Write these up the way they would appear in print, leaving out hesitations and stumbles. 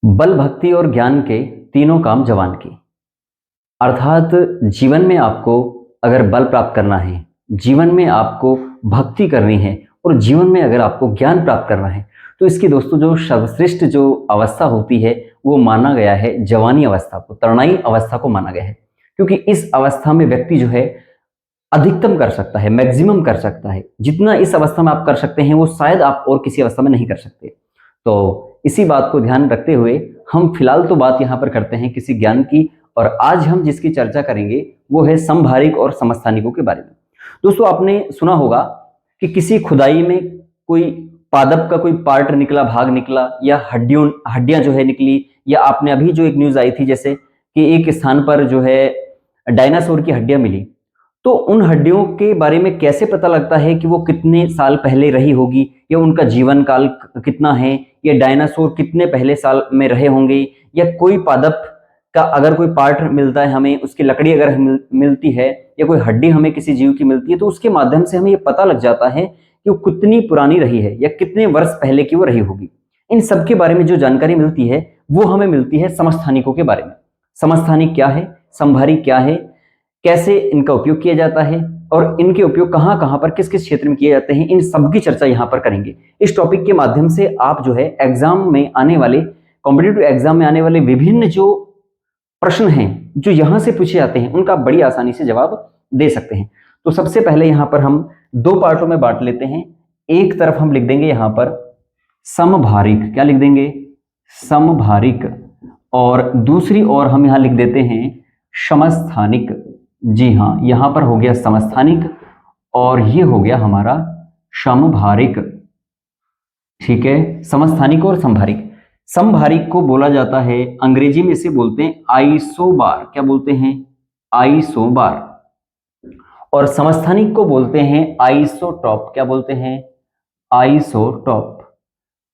बल, भक्ति और ज्ञान के तीनों काम जवान की। अर्थात जीवन में आपको अगर बल प्राप्त करना है, जीवन में आपको भक्ति करनी है और जीवन में अगर आपको ज्ञान प्राप्त करना है, तो इसकी दोस्तों जो सर्वश्रेष्ठ जो अवस्था होती है वो माना गया है जवानी अवस्था को, तरुणाई अवस्था को माना गया है। क्योंकि इस अवस्था में व्यक्ति जो है अधिकतम कर सकता है, मैक्सिमम कर सकता है। जितना इस अवस्था में आप कर सकते हैं वो शायद आप और किसी अवस्था में नहीं कर सकते। तो इसी बात को ध्यान रखते हुए हम फिलहाल तो बात यहाँ पर करते हैं किसी ज्ञान की, और आज हम जिसकी चर्चा करेंगे वो है समभारिक और समस्थानिकों के बारे में। दोस्तों, आपने सुना होगा कि किसी खुदाई में कोई पादप का कोई पार्ट निकला, भाग निकला, या हड्डियां जो है निकली, या आपने अभी जो एक न्यूज आई थी जैसे कि एक स्थान पर जो है डायनासोर की हड्डियां मिली। तो उन हड्डियों के बारे में कैसे पता लगता है कि वो कितने साल पहले रही होगी, या उनका जीवन काल कितना है, या डायनासोर कितने पहले साल में रहे होंगे, या कोई पादप का अगर कोई पार्ट मिलता है हमें, उसकी लकड़ी अगर मिलती है, या कोई हड्डी हमें किसी जीव की मिलती है, तो उसके माध्यम से हमें ये पता लग जाता है कि वो कितनी पुरानी रही है या कितने वर्ष पहले की वो रही होगी। इन सब के बारे में जो जानकारी मिलती है वो हमें मिलती है समस्थानिकों के बारे में। समस्थानिक क्या है, समभारिक क्या है, कैसे इनका उपयोग किया जाता है, और इनके उपयोग कहाँ कहाँ पर किस किस क्षेत्र में किए जाते हैं, इन सब की चर्चा यहाँ पर करेंगे। इस टॉपिक के माध्यम से आप जो है एग्जाम में आने वाले, कॉम्पिटिटिव एग्जाम में आने वाले विभिन्न जो प्रश्न हैं जो यहाँ से पूछे जाते हैं उनका बड़ी आसानी से जवाब दे सकते हैं। तो सबसे पहले यहाँ पर हम दो पार्टों में बांट लेते हैं। एक तरफ हम लिख देंगे यहाँ पर समभारिक, क्या लिख देंगे, समभारिक, और दूसरी ओर हम यहाँ लिख देते हैं समस्थानिक। जी हाँ, यहां पर हो गया समस्थानिक और ये हो गया हमारा समभारिक। ठीक है, समस्थानिक और समभारिक। समभारिक को बोला जाता है, अंग्रेजी में इसे बोलते हैं आइसोबार। क्या बोलते हैं, आइसोबार। और समस्थानिक को बोलते हैं आइसोटॉप। क्या बोलते हैं, आइसोटॉप।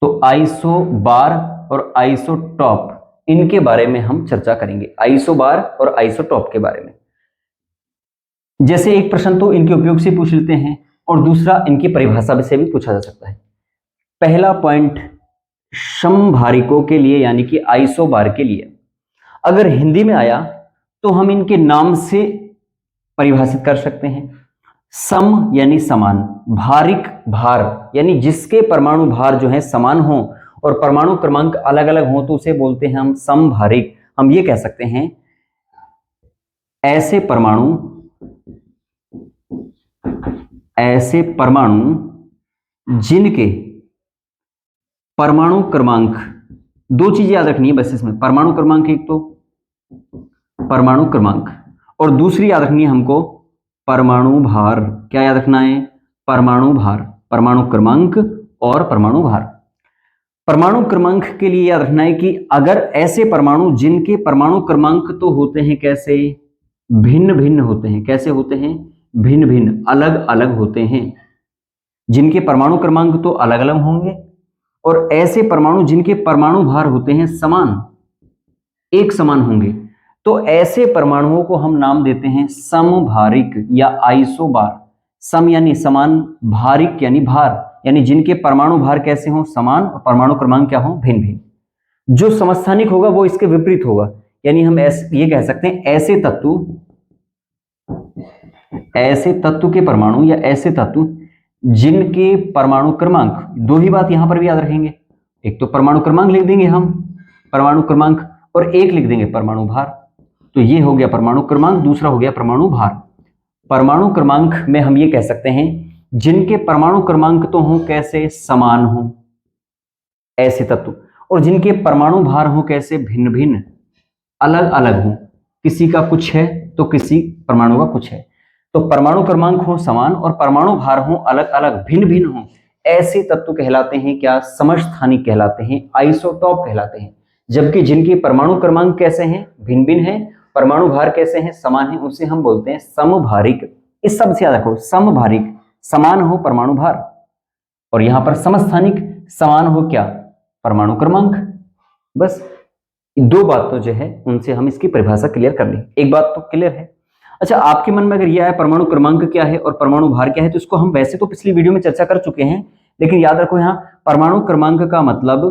तो आइसोबार और आइसोटॉप, इनके बारे में हम चर्चा करेंगे, आइसोबार और आइसोटॉप के बारे में। जैसे एक प्रश्न तो इनके उपयोग से पूछ लेते हैं और दूसरा इनकी परिभाषा से भी पूछा जा सकता है। पहला पॉइंट समभारिकों के लिए यानी कि आइसोबार के लिए, अगर हिंदी में आया तो हम इनके नाम से परिभाषित कर सकते हैं। सम यानी समान, भारिक भार यानी जिसके परमाणु भार जो है समान हो और परमाणु क्रमांक अलग अलग हो तो उसे बोलते हैं हम समभारिक। हम ये कह सकते हैं ऐसे परमाणु जिनके परमाणु क्रमांक, दो चीजें याद रखनी है बस इसमें, परमाणु क्रमांक, एक तो परमाणु क्रमांक और दूसरी याद रखनी है हमको परमाणु भार। क्या याद रखना है, परमाणु भार, परमाणु क्रमांक और परमाणु भार। परमाणु क्रमांक के लिए याद रखना है कि अगर ऐसे परमाणु जिनके परमाणु क्रमांक तो होते हैं कैसे, भिन्न भिन्न होते हैं। कैसे होते हैं, भिन्न भिन्न, अलग अलग होते हैं। जिनके परमाणु क्रमांक तो अलग अलग होंगे, और ऐसे परमाणु जिनके परमाणु भार होते हैं समान, एक समान होंगे, तो ऐसे परमाणुओं को हम नाम देते हैं समभारिक या आइसोबार। सम यानी समान, भारिक यानी भार, यानी जिनके परमाणु भार कैसे हों, समान, और परमाणु क्रमांक क्या हों, भिन्न भिन्न। जो समस्थानिक होगा वो इसके विपरीत होगा, यानी हम ये कह सकते हैं ऐसे तत्व के परमाणु या ऐसे तत्व जिनके परमाणु क्रमांक, दो ही बात यहां पर भी याद रखेंगे, एक तो परमाणु क्रमांक लिख देंगे हम, परमाणु क्रमांक, और एक लिख देंगे परमाणु भार। तो ये हो गया परमाणु क्रमांक, दूसरा हो गया परमाणु भार। परमाणु क्रमांक में हम ये कह सकते हैं जिनके परमाणु क्रमांक तो हों कैसे, समान हो ऐसे तत्व, और जिनके परमाणु भार हो कैसे, भिन्न भिन्न, अलग अलग हो, किसी का कुछ है तो किसी परमाणु का कुछ है। तो परमाणु क्रमांक हो समान और परमाणु भार हो अलग अलग, भिन्न भिन्न हो, ऐसे तत्व कहलाते हैं क्या, समस्थानिक कहलाते हैं, आइसोटॉप कहलाते हैं। जबकि जिनके परमाणु क्रमांक कैसे हैं, भिन्न भिन्न है, परमाणु भार कैसे हैं, समान है, उसे हम बोलते हैं समभारिक। इस सब से याद रखो, समभारिक समान हो परमाणु भार, और यहां पर समस्थानिक समान हो क्या, परमाणु क्रमांक। बस दो बात तो जो है उनसे हम इसकी परिभाषा क्लियर कर लें। एक बात तो क्लियर है। अच्छा, आपके मन में अगर यह है परमाणु क्रमांक क्या है और परमाणु भार क्या है, तो इसको हम वैसे तो पिछली वीडियो में चर्चा कर चुके हैं, लेकिन याद रखो यहाँ परमाणु क्रमांक का मतलब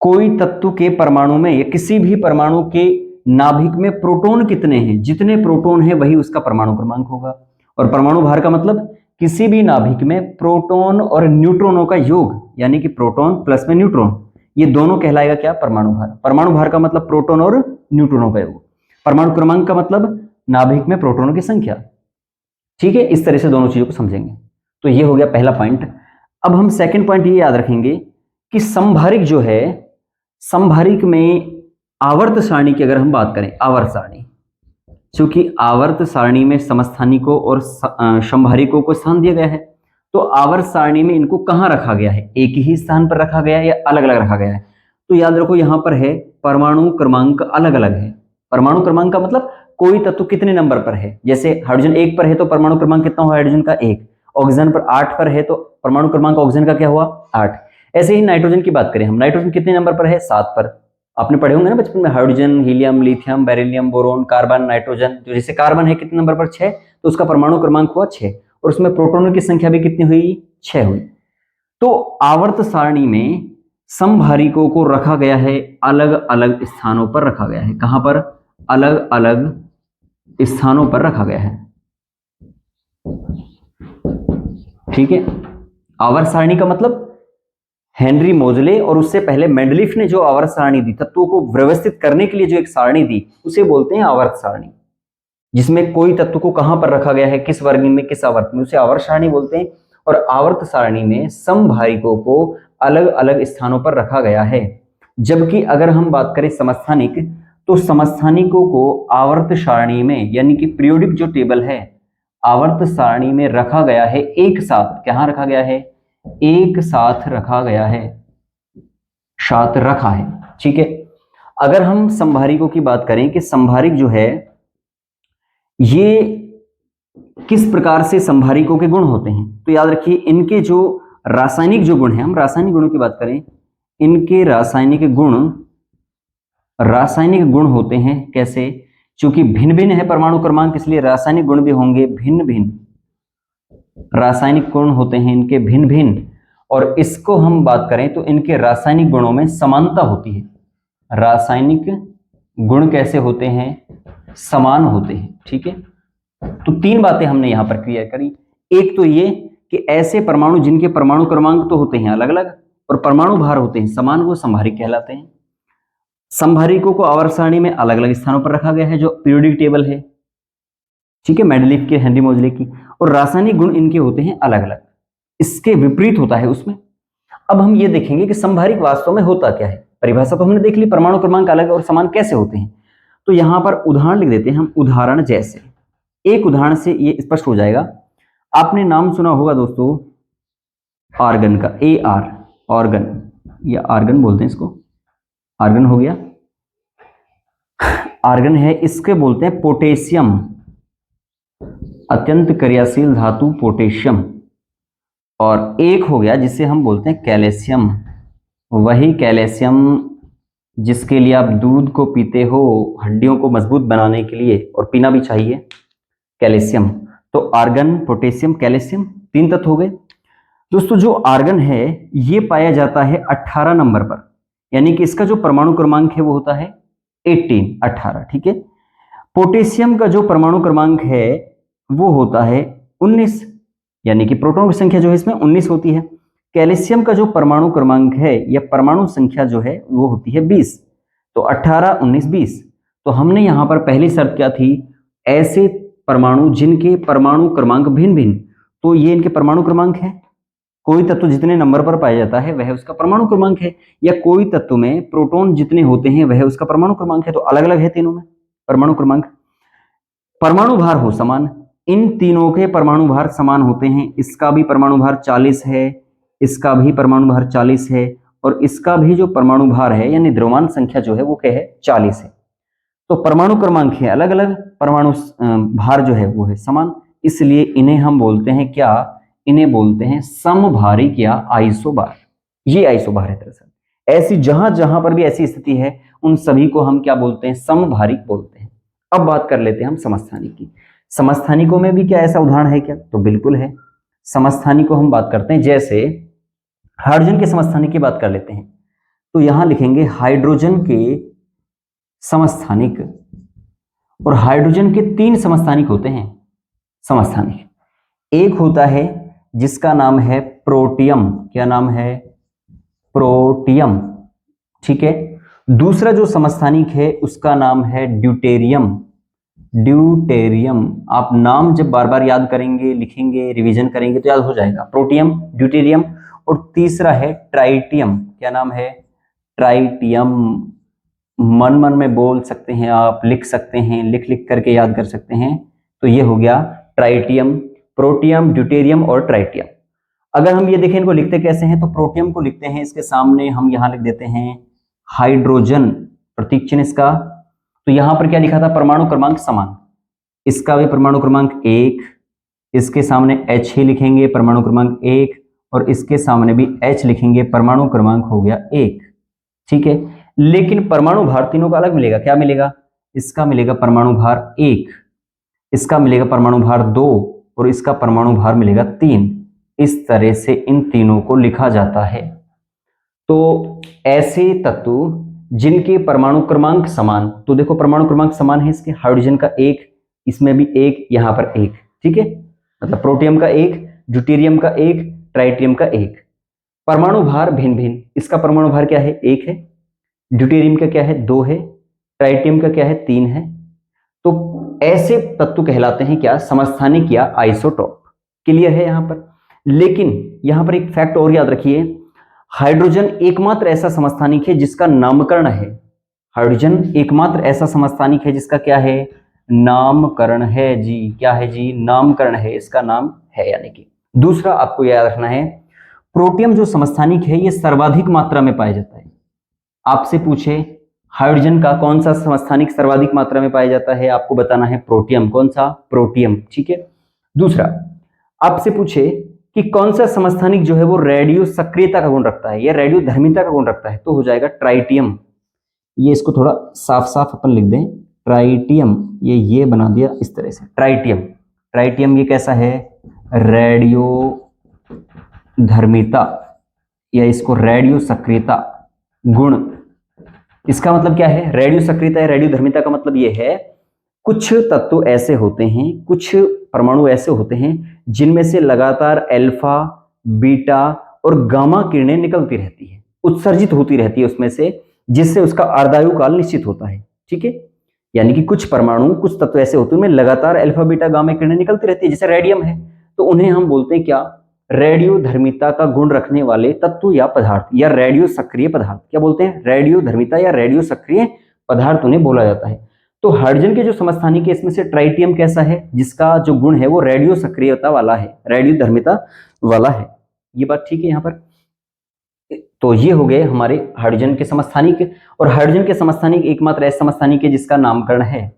कोई तत्व के परमाणु में या किसी भी परमाणु के नाभिक में प्रोटॉन कितने हैं, जितने प्रोटॉन है वही उसका परमाणु क्रमांक होगा। और परमाणु भार का मतलब किसी भी नाभिक में प्रोटॉन और न्यूट्रॉनों का योग, यानी कि प्रोटॉन प्लस में न्यूट्रॉन, ये दोनों कहलाएगा क्या, परमाणु भार। परमाणु भार का मतलब प्रोटॉन और न्यूट्रॉनों का योग। परमाणु क्रमांक का मतलब नाभिक में प्रोटॉनों की संख्या। ठीक है, इस तरह से दोनों चीजों को समझेंगे। तो ये हो गया पहला पॉइंट। अब हम सेकंड पॉइंट ये याद रखेंगे कि संभारिक जो है, संभारिक में आवर्त सारणी की अगर हम बात करें, आवर्त सारणी, क्योंकि आवर्त सारणी में समस्थानिकों और संभारिकों को स्थान दिया गया है, तो आवर्त सारणी में इनको कहाँ रखा गया है, एक ही स्थान पर रखा गया है या अलग अलग रखा गया है। तो याद रखो यहां पर है परमाणु क्रमांक अलग अलग है। परमाणु क्रमांक का मतलब कोई तत्व कितने नंबर पर है। जैसे हाइड्रोजन 1 पर है तो परमाणु क्रमांक कितना हुआ, हाइड्रोजन का 1। ऑक्सीजन पर 8 पर है तो परमाणु क्रमांक ऑक्सीजन का क्या हुआ, 8। ऐसे ही नाइट्रोजन की बात करें हम, नाइट्रोजन कितने नंबर पर है, 7 पर। आपने पढ़े होंगे ना बचपन में, hydrogen, helium, lithium, beryllium, boron, carbon, nitrogen. तो जैसे कार्बन है कितने नंबर पर, 6, तो उसका परमाणु क्रमांक हुआ 6, और उसमें प्रोटॉनों की संख्या भी कितनी हुई, 6 हुई। तो आवर्त सारणी में समभारिकों को रखा गया है, अलग अलग स्थानों पर रखा गया है। कहां पर, अलग अलग स्थानों पर रखा गया है। ठीक है, आवर्त सारणी का मतलब हेनरी मोजले और उससे पहले मेंडलीफ ने जो आवर्त सारणी दी, तत्वों को व्यवस्थित करने के लिए जो एक सारणी दी, उसे बोलते हैं आवर्त सारणी, जिसमें कोई तत्व को कहां पर रखा गया है, किस वर्ग में, किस आवर्त में, उसे आवर्त सारणी बोलते हैं। और आवर्त सारणी में समभारिकों को अलग अलग स्थानों पर रखा गया है। जबकि अगर हम बात करें समस्थानिक, तो समस्थानिकों को आवर्त सारणी में, यानी कि पीरियोडिक जो टेबल है, आवर्त सारणी में रखा गया है एक साथ। कहां रखा गया है, एक साथ रखा गया है, साथ रखा है। ठीक है, अगर हम संभारिकों की बात करें कि संभारिक जो है ये किस प्रकार से संभारिकों के गुण होते हैं, तो याद रखिए इनके जो रासायनिक जो गुण हैं, हम रासायनिक गुणों की बात करें, इनके रासायनिक गुण होते हैं कैसे, चूंकि भिन्न भिन्न है परमाणु क्रमांक, इसलिए रासायनिक गुण भी होंगे भिन्न भिन्न। रासायनिक गुण होते हैं इनके भिन्न भिन्न, और इसको हम बात करें तो इनके रासायनिक गुणों में समानता होती है। रासायनिक गुण कैसे होते हैं, समान होते हैं। ठीक है, तो 3 बातें हमने यहां पर क्लियर करी। एक तो ये कि ऐसे परमाणु जिनके परमाणु क्रमांक तो होते हैं अलग अलग और परमाणु भार होते हैं समान, वो संभारिक कहलाते हैं। संभारिकों को आवर्त सारणी में अलग अलग स्थानों पर रखा गया है, जो पीरियोडिक टेबल है। ठीक है, मेंडलीफ के, हेनरी मोजले की, और रासायनिक गुण इनके होते हैं अलग अलग, इसके विपरीत होता है उसमें। अब हम ये देखेंगे कि संभारिक वास्तव में होता क्या है। परिभाषा तो हमने देख ली, परमाणु क्रमांक अलग और समान कैसे होते हैं। तो यहां पर उदाहरण लिख देते हैं हम, उदाहरण जैसे, एक उदाहरण से ये स्पष्ट हो जाएगा। आपने नाम सुना होगा दोस्तों आर्गन का, AR, ऑर्गन या आर्गन बोलते हैं इसको, आर्गन हो गया, आर्गन है, इसके बोलते हैं पोटेशियम, अत्यंत क्रियाशील धातु पोटेशियम। और एक हो गया जिसे हम बोलते हैं कैल्शियम, वही कैल्शियम जिसके लिए आप दूध को पीते हो हड्डियों को मजबूत बनाने के लिए, और पीना भी चाहिए, कैल्शियम। तो आर्गन, पोटेशियम, कैल्शियम, 3 तत्व हो गए दोस्तों। जो आर्गन है ये पाया जाता है 18 नंबर पर, यानी कि इसका जो परमाणु क्रमांक है वो होता है 18। ठीक है, पोटेशियम का जो परमाणु क्रमांक है वो होता है 19, यानी कि प्रोटॉन की संख्या जो है इसमें 19 होती है। कैल्शियम का जो परमाणु क्रमांक है या परमाणु संख्या जो है वो होती है 20। तो 18, 19, 20। तो हमने यहां पर पहली शर्त क्या थी, ऐसे परमाणु जिनके परमाणु क्रमांक भिन्न भिन्न, तो ये इनके परमाणु क्रमांक है। कोई तत्व जितने नंबर पर पाया जाता है वह उसका परमाणु क्रमांक है, या कोई तत्व में प्रोटॉन जितने होते हैं वह उसका परमाणु क्रमांक है। तो अलग अलग है तीनों में परमाणु क्रमांक। परमाणु भार हो समान, इन तीनों के परमाणु भार समान होते हैं। इसका भी परमाणु भार 40 है, इसका भी परमाणु भार 40 है, और इसका भी जो परमाणु भार है यानी द्रव्यमान संख्या जो है वो क्या है, 40 है। तो परमाणु क्रमांक है अलग अलग, परमाणु भार जो है वो है समान, इसलिए इन्हें हम बोलते हैं क्या, इन्हें बोलते हैं समभारिक या आइसोबार। ये आइसोबार है दरअसल। ऐसी जहां जहां पर भी ऐसी स्थिति है उन सभी को हम क्या बोलते हैं, समभारिक बोलते हैं। अब बात कर लेते हैं हम समस्थानिक की। समस्थानिकों में भी क्या ऐसा उदाहरण है क्या, तो बिल्कुल है। समस्थानिक को हम बात करते हैं, जैसे हाइड्रोजन के समस्थानिक की बात कर लेते हैं। तो यहां लिखेंगे हाइड्रोजन के समस्थानिक। और हाइड्रोजन के 3 समस्थानिक होते हैं। समस्थानिक एक होता है जिसका नाम है प्रोटियम। क्या नाम है? प्रोटियम। ठीक है। दूसरा जो समस्थानिक है उसका नाम है ड्यूटेरियम। ड्यूटेरियम आप नाम जब बार बार याद करेंगे, लिखेंगे, रिवीजन करेंगे तो याद हो जाएगा। Protium, deuterium. और तीसरा है ट्राइटियम। क्या नाम है? ट्राइटियम। मन मन में बोल सकते हैं आप, लिख सकते हैं, लिख लिख करके याद कर सकते हैं। तो ये हो गया ट्राइटियम, प्रोटियम, ड्यूटेरियम और ट्राइटियम। अगर हम ये देखें इनको लिखते कैसे हैं, तो प्रोटियम को लिखते हैं इसके सामने हम यहां लिख देते हैं हाइड्रोजन, प्रतीक चिन्ह इसका। तो यहां पर क्या लिखा था? परमाणु क्रमांक समान। इसका भी परमाणु क्रमांक 1, इसके सामने H ही लिखेंगे, परमाणु क्रमांक 1, और इसके सामने भी H लिखेंगे, परमाणु क्रमांक हो गया 1। ठीक है। लेकिन परमाणु भार तीनों का अलग मिलेगा। क्या मिलेगा? इसका मिलेगा परमाणु भार 1, इसका मिलेगा परमाणु भार 2, और इसका परमाणु भार मिलेगा 3। इस तरह से इन तीनों को लिखा जाता है। तो ऐसे तत्व जिनके परमाणु क्रमांक समान, तो देखो परमाणु क्रमांक समान है इसके, हाइड्रोजन का 1, इसमें भी 1, यहां पर 1। ठीक है। मतलब प्रोटियम का 1, ड्यूटेरियम का 1, ट्राइटियम का 1। परमाणु भार भिन्न भिन्न, इसका परमाणु भार क्या है? 1 है। ड्यूटेरियम का क्या है? 2 है। ट्राइटियम का क्या है? 3 है। तो ऐसे तत्व कहलाते हैं क्या? समस्थानिक या आइसोटोप। क्लियर है यहां पर? लेकिन यहां पर एक फैक्ट और याद रखिए, हाइड्रोजन एकमात्र ऐसा समस्थानिक है जिसका नामकरण है। हाइड्रोजन एकमात्र ऐसा समस्थानिक है जिसका क्या है? नामकरण है जी। क्या है जी? नामकरण है, इसका नाम है। यानी कि दूसरा आपको याद रखना है, प्रोटियम जो समस्थानिक है ये सर्वाधिक मात्रा में पाया जाता है। आपसे पूछे हाइड्रोजन का कौन सा समस्थानिक सर्वाधिक मात्रा में पाया जाता है, आपको बताना है प्रोटियम। कौन सा? प्रोटियम। ठीक है। दूसरा आपसे पूछे कि कौन सा समस्थानिक जो है वो रेडियो सक्रियता का गुण रखता है या रेडियो धर्मिता का गुण रखता है, तो हो जाएगा ट्राइटियम। ये इसको थोड़ा साफ साफ अपन लिख दें, ट्राइटियम। ये बना दिया इस तरह से, ट्राइटियम। ट्राइटियम ये कैसा है? रेडियो धर्मिता या इसको रेडियो सक्रियता गुण। इसका मतलब क्या है? रेडियो सक्रियता या रेडियो धर्मिता का मतलब ये है, कुछ तत्व ऐसे होते हैं, कुछ परमाणु ऐसे होते हैं जिनमें से लगातार अल्फा, बीटा और गामा किरणें निकलती रहती है, उत्सर्जित होती रहती है उसमें से, जिससे उसका अर्धायु काल निश्चित होता है। ठीक है। यानी कि कुछ परमाणु, कुछ तत्व ऐसे होते हैं उनमें लगातार अल्फा, बीटा, गामा किरणें निकलती रहती है, जैसे रेडियम है। तो उन्हें हम बोलते हैं क्या? रेडियो धर्मिता का गुण रखने वाले तत्व या पदार्थ, या रेडियो सक्रिय पदार्थ। क्या बोलते हैं? रेडियो धर्मिता या रेडियो सक्रिय पदार्थ उन्हें बोला जाता है। तो हाइड्रोजन के जो समस्थानिक है इसमें से ट्राइटियम कैसा है? जिसका जो गुण है वो रेडियो सक्रियता वाला है, रेडियो धर्मिता वाला है। ये बात ठीक है यहां पर? तो ये हो गए हमारे हाइड्रोजन के समस्थानिक। और हाइड्रोजन के समस्थानिक एकमात्र ऐसा समस्थानिक है जिसका नामकरण है।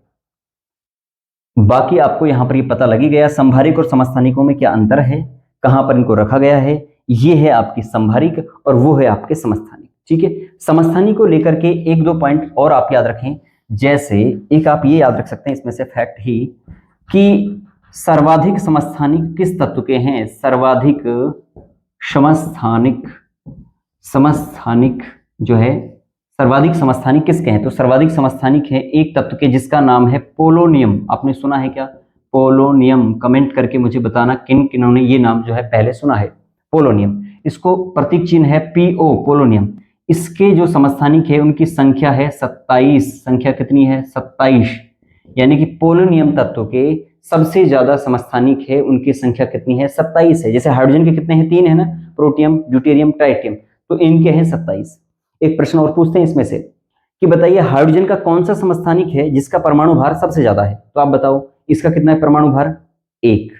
बाकी आपको यहां पर ये पता लगी गया संभारिक और समस्थानिकों में क्या अंतर है, कहां पर इनको रखा गया है। ये है आपकी संभारिक और वो है आपके समस्थानिक। ठीक है। समस्थानिक को लेकर के एक दो पॉइंट और आप याद रखें। जैसे एक आप ये याद रख सकते हैं इसमें से फैक्ट ही, कि सर्वाधिक समस्थानिक किस तत्व के हैं? सर्वाधिक समस्थानिक, समस्थानिक जो है, सर्वाधिक समस्थानिक किसके हैं? तो सर्वाधिक समस्थानिक है एक तत्व के जिसका नाम है पोलोनियम। आपने सुना है क्या? पोलोनियम। कमेंट करके मुझे बताना किन किन्हों ने ये नाम जो है पहले सुना है, पोलोनियम। इसको प्रतीक चिन्ह है PO, पोलोनियम। इसके जो समस्थानिक है उनकी संख्या है 27। संख्या कितनी है? 27। यानी कि पोलोनियम तत्व के सबसे ज्यादा समस्थानिक है, उनकी संख्या कितनी है? 27 है। जैसे हाइड्रोजन के कितने हैं? 3 है ना, प्रोटियम, ड्यूटेरियम, ट्राइटियम। तो इनके हैं 27। एक प्रश्न और पूछते हैं इसमें से कि बताइए हाइड्रोजन का कौन सा समस्थानिक है जिसका परमाणु भार सबसे ज्यादा है? तो आप बताओ, इसका कितना है परमाणु भार? 1।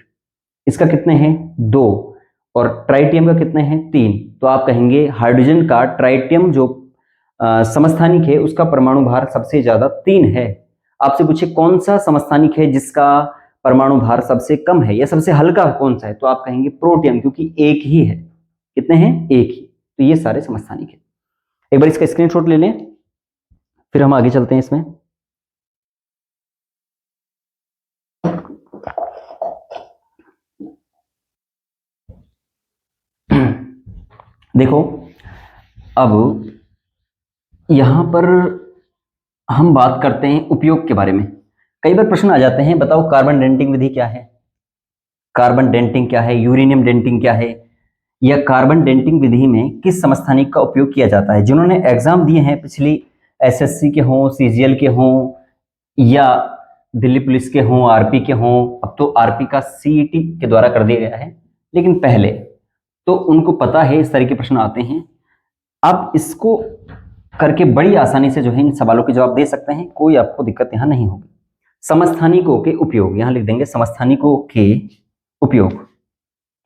इसका कितने हैं? 2। और ट्राइटियम का कितने हैं? 3। तो आप कहेंगे हाइड्रोजन का ट्राइटियम जो समस्थानिक है उसका परमाणु भार सबसे ज्यादा 3 है। आपसे पूछे कौन सा समस्थानिक है जिसका परमाणु भार सबसे कम है या सबसे हल्का कौन सा है? तो आप कहेंगे प्रोटियम, क्योंकि 1 ही है। कितने हैं? 1 ही। तो ये सारे समस्थानिक है। एक बार इसका स्क्रीनशॉट ले लें, फिर हम आगे चलते हैं इसमें। देखो अब यहाँ पर हम बात करते हैं उपयोग के बारे में। कई बार प्रश्न आ जाते हैं, बताओ कार्बन डेंटिंग विधि क्या है, कार्बन डेंटिंग क्या है, यूरेनियम डेंटिंग क्या है, या कार्बन डेंटिंग विधि में किस समस्थानिक का उपयोग किया जाता है। जिन्होंने एग्जाम दिए हैं पिछली, एसएससी के हों, सीजीएल के हों, या दिल्ली पुलिस के हों, आरपी के हों, अब तो आरपी का सीईटी के द्वारा कर दिया गया है, लेकिन पहले तो उनको पता है इस तरह के प्रश्न आते हैं। आप इसको करके बड़ी आसानी से जो है इन सवालों के जवाब दे सकते हैं, कोई आपको दिक्कत यहाँ नहीं होगी। समस्थानिकों के उपयोग, यहाँ लिख देंगे समस्थानिकों के उपयोग,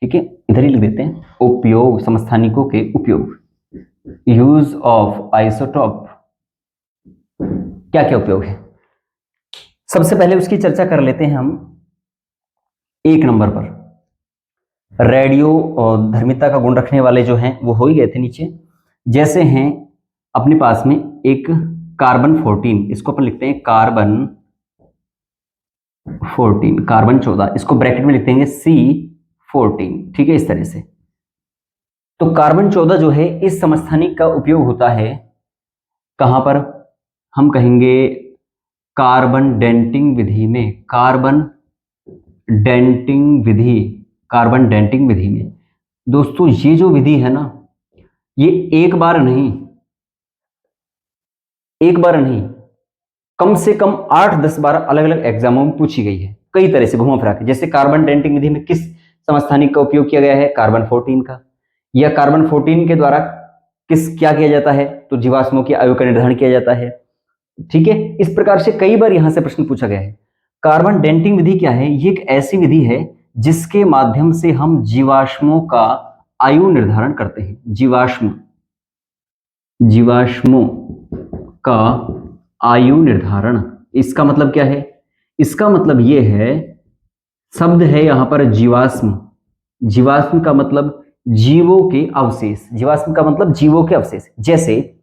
ठीक है, इधर ही लिख देते हैं उपयोग, समस्थानिकों के उपयोग, यूज ऑफ आइसोटोप, क्या क्या उपयोग है। सबसे पहले उसकी चर्चा कर लेते हैं हम। एक नंबर पर रेडियो और धर्मिता का गुण रखने वाले जो हैं वो हो ही गए थे नीचे। जैसे हैं अपने पास में एक कार्बन 14, इसको अपन लिखते हैं कार्बन 14, कार्बन 14, इसको ब्रैकेट में लिख देंगे C14, ठीक है, इस तरह से। तो कार्बन 14 जो है इस समस्थानिक का उपयोग होता है कहां पर, हम कहेंगे कार्बन डेंटिंग विधि में, कार्बन डेंटिंग विधि, कार्बन डेंटिंग विधि में। दोस्तों ये जो विधि है ना, ये एक बार नहीं, कम से कम 8, 10, 12 अलग अलग एग्जामों में पूछी गई है, कई तरह से घुमा फिरा के। जैसे कार्बन डेंटिंग विधि में किस समस्थानिक का उपयोग किया गया है, कार्बन 14 का, या कार्बन 14 के द्वारा क्या किया जाता है, तो जीवाश्मों की आयु का निर्धारण किया जाता है, ठीक है। इस प्रकार से कई बार यहां से प्रश्न पूछा गया है। कार्बन डेंटिंग विधि क्या है, ये एक ऐसी विधि है जिसके माध्यम से हम जीवाश्मों का आयु निर्धारण करते हैं। जीवाश्मों का आयु निर्धारण, इसका मतलब क्या है, इसका मतलब यह है, शब्द है यहां पर जीवाश्म, जीवाश्म का मतलब जीवों के अवशेष, जीवाश्म का मतलब जीवों के अवशेष। जैसे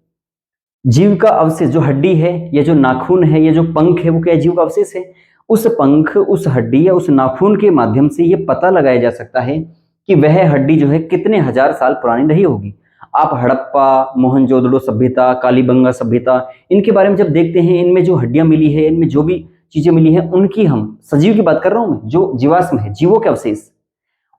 जीव का अवशेष जो हड्डी है, या जो नाखून है, या जो पंख है, वो क्या जीव का अवशेष है। उस पंख, उस हड्डी या उस नाखून के माध्यम से यह पता लगाया जा सकता है कि वह हड्डी जो है कितने हजार साल पुरानी रही होगी। आप हड़प्पा, मोहनजोदड़ो सभ्यता, कालीबंगा सभ्यता, इनके बारे में जब देखते हैं, इनमें जो हड्डियां मिली है, इनमें जो भी चीजें मिली है, उनकी, हम सजीव की बात कर रहा हूं मैं, जो जीवाश्म है, जीवों के अवशेष,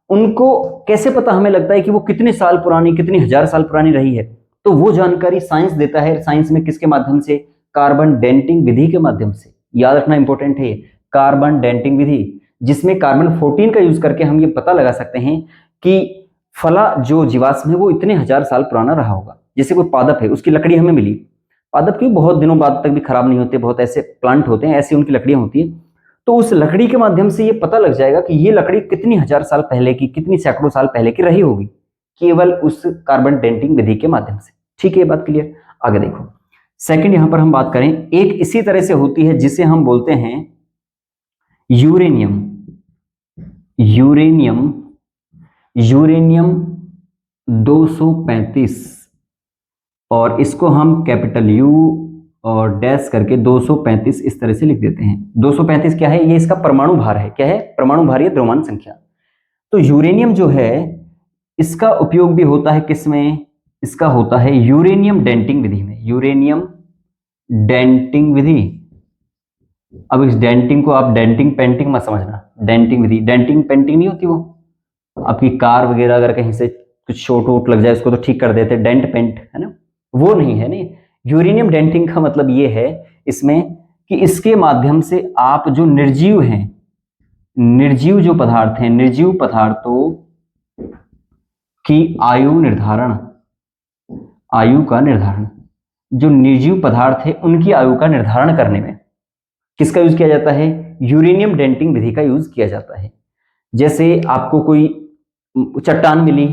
उनको कैसे पता हमें लगता है कि वो कितने साल पुरानी, कितनी हजार साल पुरानी रही है। तो वो जानकारी साइंस देता है। साइंस में किसके माध्यम से, कार्बन डेंटिंग विधि के माध्यम से। याद रखना इंपॉर्टेंट है, कार्बन डेंटिंग विधि, जिसमें कार्बन 14 का यूज करके हम ये पता लगा सकते हैं कि फला जो जीवाश्म है वो इतने हजार साल पुराना रहा होगा। जैसे कोई पादप है, उसकी लकड़ी हमें मिली, पादप की बहुत दिनों बाद तक भी खराब नहीं होते, बहुत ऐसे प्लांट होते हैं, ऐसी उनकी लकड़ियां होती है। तो उस लकड़ी के माध्यम से ये पता लग जाएगा कि ये लकड़ी कितनी हजार साल पहले की, कितनी सैकड़ों साल पहले की रही होगी, केवल उस कार्बन डेंटिंग विधि के माध्यम से। ठीक है, ये बात क्लियर। आगे देखो, सेकंड यहां पर हम बात करें, एक इसी तरह से होती है जिसे हम बोलते हैं यूरेनियम। यूरेनियम 235, और इसको हम कैपिटल यू और डैश करके 235 इस तरह से लिख देते हैं। 235 क्या है, ये इसका परमाणु भार है। क्या है, परमाणु भार या द्रव्यमान संख्या। तो यूरेनियम जो है, इसका उपयोग भी होता है किसमें, इसका होता है यूरेनियम डेंटिंग विधि में। यूरेनियम डेंटिंग विधि। अब इस डेंटिंग को आप डेंटिंग पेंटिंग मत समझना, डेंटिंग विधि, डेंटिंग पेंटिंग नहीं होती वो, आपकी कार वगैरह अगर कहीं से कुछ चोट वोट लग जाए उसको तो ठीक कर देते, डेंट पेंट, है ना, वो नहीं है। नहीं, यूरेनियम डेंटिंग का मतलब ये है इसमें कि इसके माध्यम से आप जो निर्जीव हैं, निर्जीव जो पदार्थ हैं, निर्जीव पदार्थों की आयु निर्धारण, आयु का निर्धारण, जो निर्जीव पदार्थ है उनकी आयु का निर्धारण करने में किसका यूज किया जाता है, यूरेनियम डेंटिंग विधि का यूज किया जाता है। जैसे आपको कोई चट्टान मिली,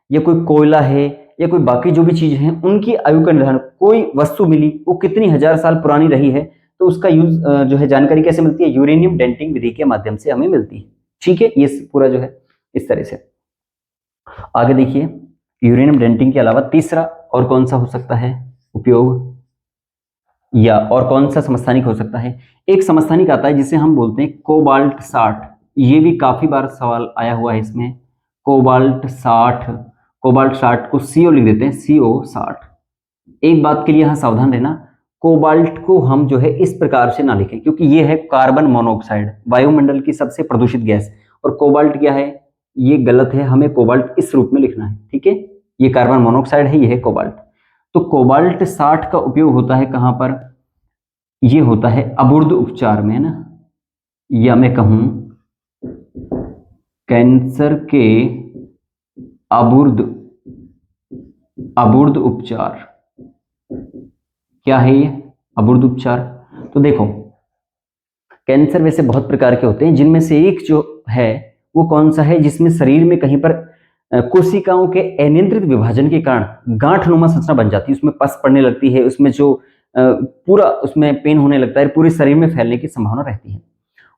या कोई कोयला है, या कोई बाकी जो भी चीज है, उनकी आयु का निर्धारण, कोई वस्तु मिली वो कितनी हजार साल पुरानी रही है, तो उसका यूज जो है जानकारी कैसे मिलती है, यूरेनियम डेंटिंग विधि के माध्यम से हमें मिलती है। ठीक है, ये पूरा जो है इस तरह से। आगे देखिए, यूरेनियम डेंटिंग के अलावा तीसरा और कौन सा हो सकता है उपयोग, या और कौन सा समस्थानिक हो सकता है। एक समस्थानिक आता है जिसे हम बोलते हैं कोबाल्ट 60। ये भी काफी बार सवाल आया हुआ है इसमें, कोबाल्ट 60। कोबाल्ट 60 को CO लिख देते हैं, CO 60। एक बात के लिए यहाँ सावधान रहना, कोबाल्ट को हम जो है इस प्रकार से ना लिखें, क्योंकि ये है कार्बन मोनोऑक्साइड, वायुमंडल की सबसे प्रदूषित गैस, और कोबाल्ट क्या है, ये गलत है, हमें कोबाल्ट इस रूप में लिखना है, ठीक है। ये कार्बन मोनोऑक्साइड है, ये है कोबाल्ट। तो कोबाल्ट 60 का उपयोग होता है कहाँ पर, ये होता है अबुर्द उपचार में, है ना, या मैं कहूं कैंसर के अबुर्द उपचार। क्या है ये अबुर्द उपचार? तो देखो, कैंसर वैसे बहुत प्रकार के होते हैं, जिनमें से एक जो है वो कौन सा है, जिसमें शरीर में कहीं पर कोशिकाओं के अनियंत्रित विभाजन के कारण गांठनुमा संरचना बन जाती है, उसमें पस पड़ने लगती है, उसमें जो पूरा उसमें पेन होने लगता है, पूरे शरीर में फैलने की संभावना रहती है।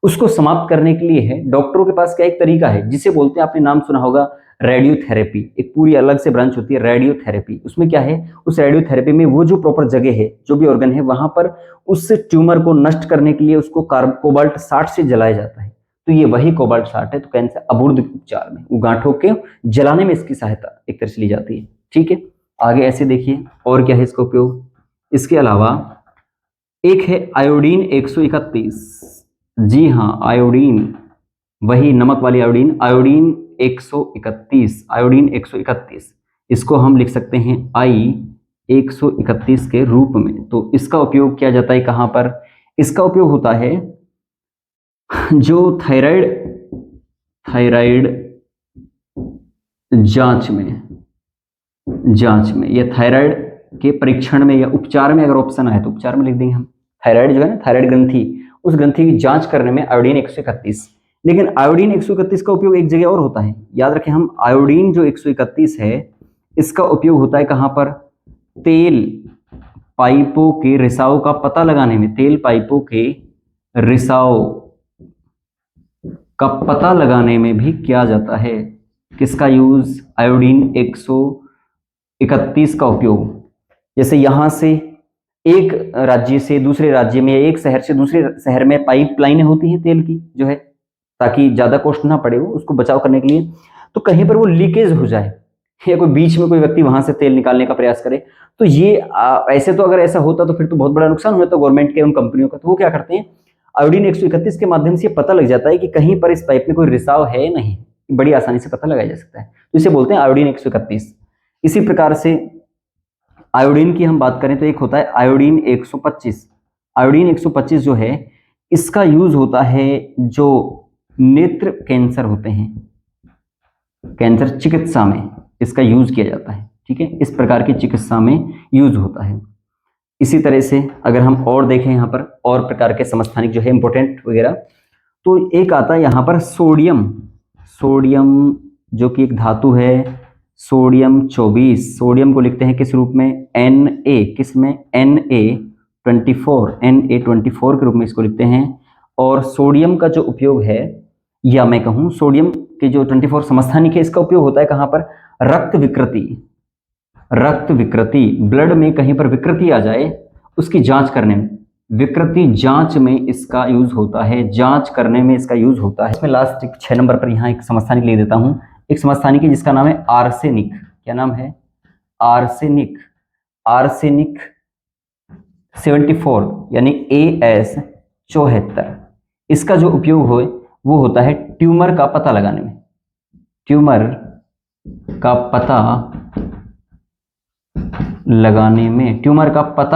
उसको समाप्त करने के लिए है डॉक्टरों के पास क्या एक तरीका है, जिसे बोलते हैं, आपने नाम सुना होगा, रेडियोथेरेपी। एक पूरी अलग से ब्रांच होती है रेडियोथेरेपी। उसमें क्या है, उस रेडियोथेरेपी में वो जो प्रॉपर जगह है, जो भी ऑर्गन है, वहां पर उस ट्यूमर को नष्ट करने के लिए उसको कोबाल्ट 60 से जलाया जाता है। तो ये वही कोबाल्ट 60 है। तो कैंसर अबुर्द उपचार में वो गांठों के जलाने में इसकी सहायता एक तरह से ली जाती है, ठीक है। आगे ऐसे देखिए और क्या है इसका उपयोग। इसके अलावा एक है आयोडीन 131। जी हाँ, आयोडीन, वही नमक वाली आयोडीन, आयोडीन 131, आयोडीन 131, इसको हम लिख सकते हैं I-131 के रूप में। तो इसका उपयोग किया जाता है कहाँ पर, इसका उपयोग होता है जो थायराइड जांच में या थायराइड के परीक्षण में या उपचार में, अगर ऑप्शन आए तो उपचार में लिख देंगे हम। थायराइड जो है ना, थायराइड ग्रंथि, उस ग्रंथि की जांच करने में आयोडीन 131। लेकिन आयोडीन 131 का उपयोग एक जगह और होता है, याद रखें हम। आयोडीन जो 131 है, इसका उपयोग होता है कहां पर, तेल पाइपों के रिसाव का पता लगाने में, तेल पाइपों के रिसाव का पता लगाने में भी किया जाता है। किसका यूज, आयोडीन 131 का उपयोग। जैसे यहां से एक राज्य से दूसरे राज्य में, एक शहर से दूसरे शहर में पाइपलाइनें होती हैं तेल की जो है, ताकि ज्यादा कॉस्ट ना पड़े, उसको बचाव करने के लिए। तो कहीं पर वो लीकेज हो जाए या कोई बीच में कोई व्यक्ति वहां से तेल निकालने का प्रयास करे, तो ये ऐसे तो अगर ऐसा होता तो फिर तो बहुत बड़ा नुकसान होता गवर्नमेंट के उन कंपनियों का। तो वो क्या करते हैं, आयोडीन 131 के माध्यम से पता लग जाता है कि कहीं पर इस पाइप में कोई रिसाव है नहीं, बड़ी आसानी से पता लगाया जा सकता है। तो इसे बोलते हैं आयोडीन 131। इसी प्रकार से आयोडीन की हम बात करें तो एक होता है आयोडीन 125। आयोडीन 125 जो है, इसका यूज होता है जो नेत्र कैंसर होते हैं, कैंसर चिकित्सा में इसका यूज किया जाता है, ठीक है। इस प्रकार की चिकित्सा में यूज होता है। इसी तरह से अगर हम और देखें यहाँ पर और प्रकार के समस्थानिक जो है इंपॉर्टेंट वगैरह, तो एक आता है यहाँ पर सोडियम। सोडियम जो कि एक धातु है, सोडियम 24। सोडियम को लिखते हैं किस रूप में, Na, किस में, Na24 के रूप में इसको लिखते हैं। और सोडियम का जो उपयोग है, या मैं कहूं सोडियम के जो 24 समस्थानिक है, इसका उपयोग होता है कहां पर, रक्त विकृति, ब्लड में कहीं पर विकृति आ जाए उसकी जांच करने में, विकृति जांच में इसका यूज होता है, जांच करने में इसका यूज होता है। इसमें लास्ट 6 नंबर पर यहाँ एक समस्थानिक लिख देता हूं। एक समस्थानिक है जिसका नाम है आर्सेनिक। क्या नाम है, आर्सेनिक। आर्सेनिक 74 यानी AS74। इसका जो उपयोग हो वो होता है ट्यूमर का पता लगाने में, ट्यूमर का पता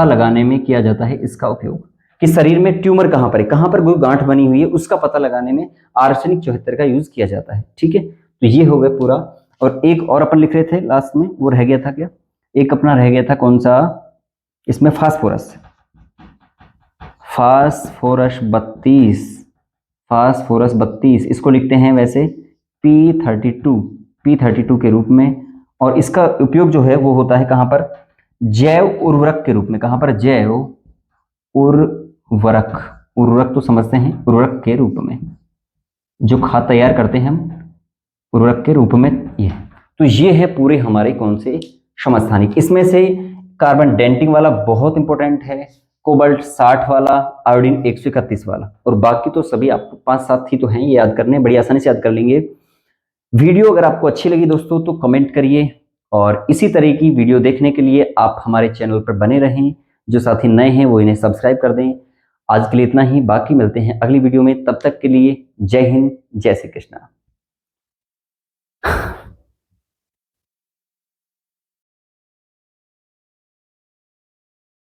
लगाने में किया जाता है इसका उपयोग, कि शरीर में ट्यूमर कहां पर है, कहां पर कोई गांठ बनी हुई है, उसका पता लगाने में आर्सेनिक 74 का यूज किया जाता है, ठीक है। तो ये हो गया पूरा। और एक और अपन लिख रहे थे लास्ट में, वो रह गया था क्या, एक अपना रह गया था कौन सा, इसमें फास्फोरस 32, इसको लिखते हैं वैसे P32 के रूप में। और इसका उपयोग जो है वो होता है कहां पर, जैव उर्वरक के रूप में। कहां पर, जैव उर्वरक तो समझते हैं, उर्वरक के रूप में, जो खाद तैयार करते हैं हम, उर्वरक के रूप में ये। तो ये है पूरे हमारे कौन से समस्थानिक। इसमें से कार्बन डेंटिंग वाला बहुत इंपॉर्टेंट है, कोबाल्ट 60 वाला, आयोडीन 131 वाला, और बाकी तो सभी आपको 5-7 ही तो हैं, ये याद करने, बड़ी आसानी से याद कर लेंगे। वीडियो अगर आपको अच्छी लगी दोस्तों तो कमेंट करिए और इसी तरह की वीडियो देखने के लिए आप हमारे चैनल पर बने रहें। जो साथी नए हैं वो इन्हें सब्सक्राइब कर दें। आज के लिए इतना ही, बाकी मिलते हैं अगली वीडियो में। तब तक के लिए जय हिंद, जय श्री कृष्णा।